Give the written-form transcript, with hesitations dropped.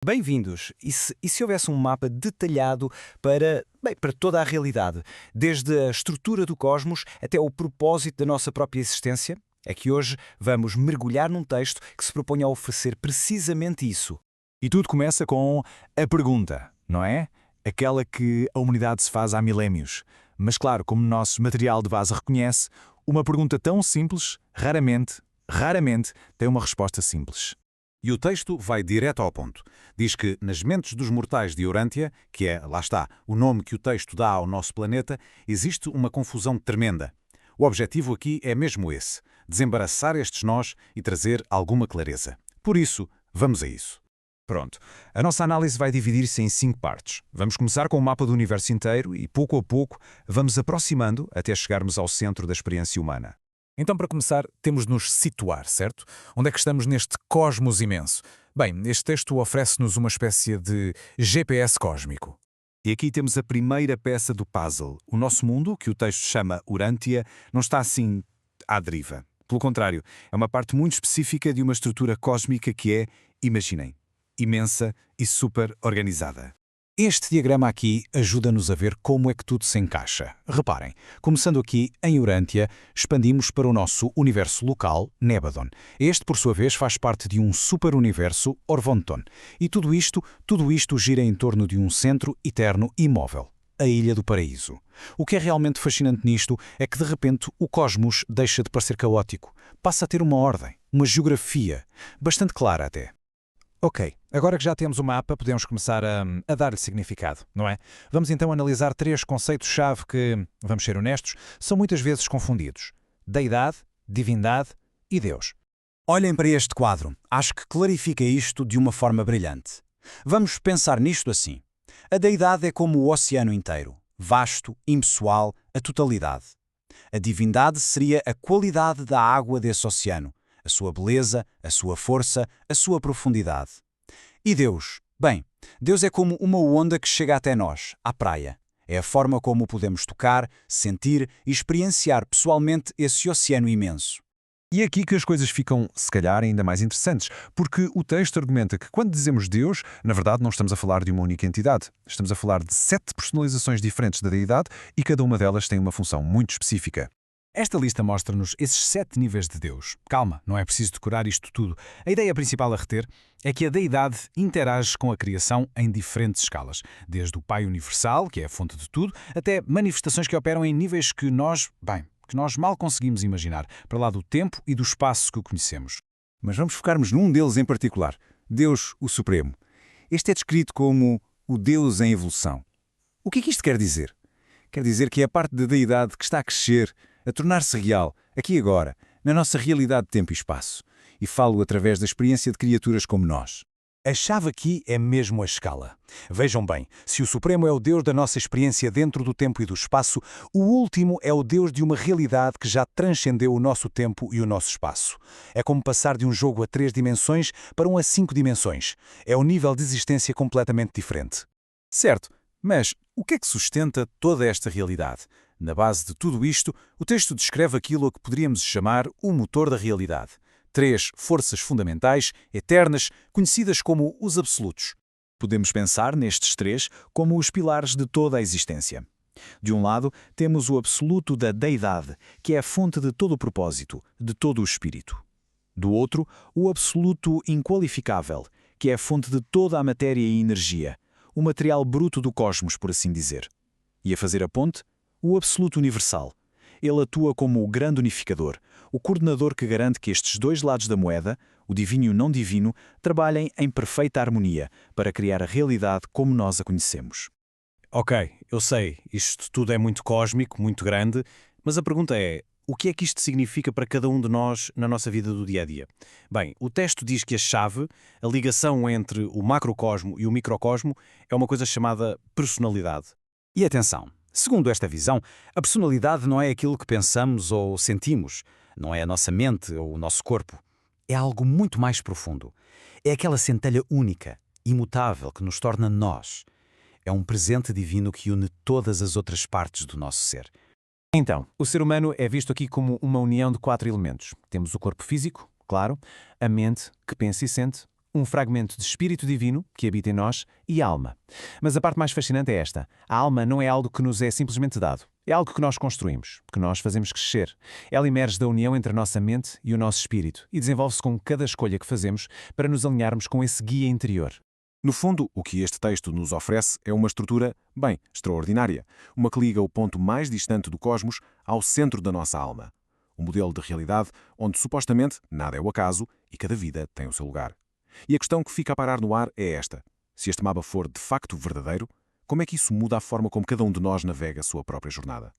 Bem-vindos! E se houvesse um mapa detalhado para toda a realidade, desde a estrutura do cosmos até o propósito da nossa própria existência? É que hoje vamos mergulhar num texto que se propõe a oferecer precisamente isso. E tudo começa com a pergunta, não é? Aquela que a humanidade se faz há milénios. Mas claro, como o nosso material de base reconhece, uma pergunta tão simples, raramente tem uma resposta simples. E o texto vai direto ao ponto. Diz que nas mentes dos mortais de Urântia, que é, lá está, o nome que o texto dá ao nosso planeta, existe uma confusão tremenda. O objetivo aqui é mesmo esse, desembaraçar estes nós e trazer alguma clareza. Por isso, vamos a isso. Pronto, a nossa análise vai dividir-se em 5 partes. Vamos começar com o mapa do universo inteiro e, pouco a pouco, vamos aproximando até chegarmos ao centro da experiência humana. Então, para começar, temos de nos situar, certo? Onde é que estamos neste cosmos imenso? Bem, este texto oferece-nos uma espécie de GPS cósmico. E aqui temos a primeira peça do puzzle. O nosso mundo, que o texto chama Urântia, não está assim à deriva. Pelo contrário, é uma parte muito específica de uma estrutura cósmica que é, imaginem, imensa e super organizada. Este diagrama aqui ajuda-nos a ver como é que tudo se encaixa. Reparem, começando aqui em Urântia, expandimos para o nosso universo local, Nébadon. Este, por sua vez, faz parte de um super-universo, Orvonton. E tudo isto gira em torno de um centro eterno imóvel, a Ilha do Paraíso. O que é realmente fascinante nisto é que, de repente, o cosmos deixa de parecer caótico. Passa a ter uma ordem, uma geografia, bastante clara até. Ok, agora que já temos o mapa, podemos começar a dar-lhe significado, não é? Vamos então analisar 3 conceitos-chave que, vamos ser honestos, são muitas vezes confundidos. Deidade, divindade e Deus. Olhem para este quadro. Acho que clarifica isto de uma forma brilhante. Vamos pensar nisto assim. A deidade é como o oceano inteiro, vasto, impessoal, a totalidade. A divindade seria a qualidade da água desse oceano, a sua beleza, a sua força, a sua profundidade. E Deus? Bem, Deus é como uma onda que chega até nós, à praia. É a forma como podemos tocar, sentir e experienciar pessoalmente esse oceano imenso. E é aqui que as coisas ficam, se calhar, ainda mais interessantes, porque o texto argumenta que quando dizemos Deus, na verdade não estamos a falar de uma única entidade. Estamos a falar de 7 personalizações diferentes da deidade e cada uma delas tem uma função muito específica. Esta lista mostra-nos esses 7 níveis de Deus. Calma, não é preciso decorar isto tudo. A ideia principal a reter é que a deidade interage com a criação em diferentes escalas, desde o Pai Universal, que é a fonte de tudo, até manifestações que operam em níveis que nós mal conseguimos imaginar, para lá do tempo e do espaço que o conhecemos. Mas vamos focar-nos num deles em particular, Deus, o Supremo. Este é descrito como o Deus em evolução. O que é que isto quer dizer? Quer dizer que é a parte da deidade que está a crescer, a tornar-se real, aqui e agora, na nossa realidade de tempo e espaço. E falo através da experiência de criaturas como nós. A chave aqui é mesmo a escala. Vejam bem, se o Supremo é o Deus da nossa experiência dentro do tempo e do espaço, o último é o Deus de uma realidade que já transcendeu o nosso tempo e o nosso espaço. É como passar de um jogo a 3 dimensões para um a 5 dimensões. É um nível de existência completamente diferente. Certo, mas o que é que sustenta toda esta realidade? Na base de tudo isto, o texto descreve aquilo a que poderíamos chamar o motor da realidade. 3 forças fundamentais, eternas, conhecidas como os absolutos. Podemos pensar nestes 3 como os pilares de toda a existência. De um lado, temos o absoluto da deidade, que é a fonte de todo o propósito, de todo o espírito. Do outro, o absoluto inqualificável, que é a fonte de toda a matéria e energia, o material bruto do cosmos, por assim dizer. E a fazer a ponte, o absoluto universal. Ele atua como o grande unificador, o coordenador que garante que estes 2 lados da moeda, o divino e o não divino, trabalhem em perfeita harmonia para criar a realidade como nós a conhecemos. Ok, eu sei, isto tudo é muito cósmico, muito grande, mas a pergunta é, o que é que isto significa para cada um de nós na nossa vida do dia-a-dia? Bem, o texto diz que a chave, a ligação entre o macrocosmo e o microcosmo, é uma coisa chamada personalidade. E atenção! Segundo esta visão, a personalidade não é aquilo que pensamos ou sentimos, não é a nossa mente ou o nosso corpo. É algo muito mais profundo. É aquela centelha única, imutável, que nos torna nós. É um presente divino que une todas as outras partes do nosso ser. Então, o ser humano é visto aqui como uma união de 4 elementos. Temos o corpo físico, claro, a mente, que pensa e sente, um fragmento de espírito divino que habita em nós e alma. Mas a parte mais fascinante é esta. A alma não é algo que nos é simplesmente dado. É algo que nós construímos, que nós fazemos crescer. Ela emerge da união entre a nossa mente e o nosso espírito e desenvolve-se com cada escolha que fazemos para nos alinharmos com esse guia interior. No fundo, o que este texto nos oferece é uma estrutura, bem, extraordinária, uma que liga o ponto mais distante do cosmos ao centro da nossa alma. Um modelo de realidade onde, supostamente, nada é o acaso e cada vida tem o seu lugar. E a questão que fica a parar no ar é esta. Se este mapa for de facto verdadeiro, como é que isso muda a forma como cada um de nós navega a sua própria jornada?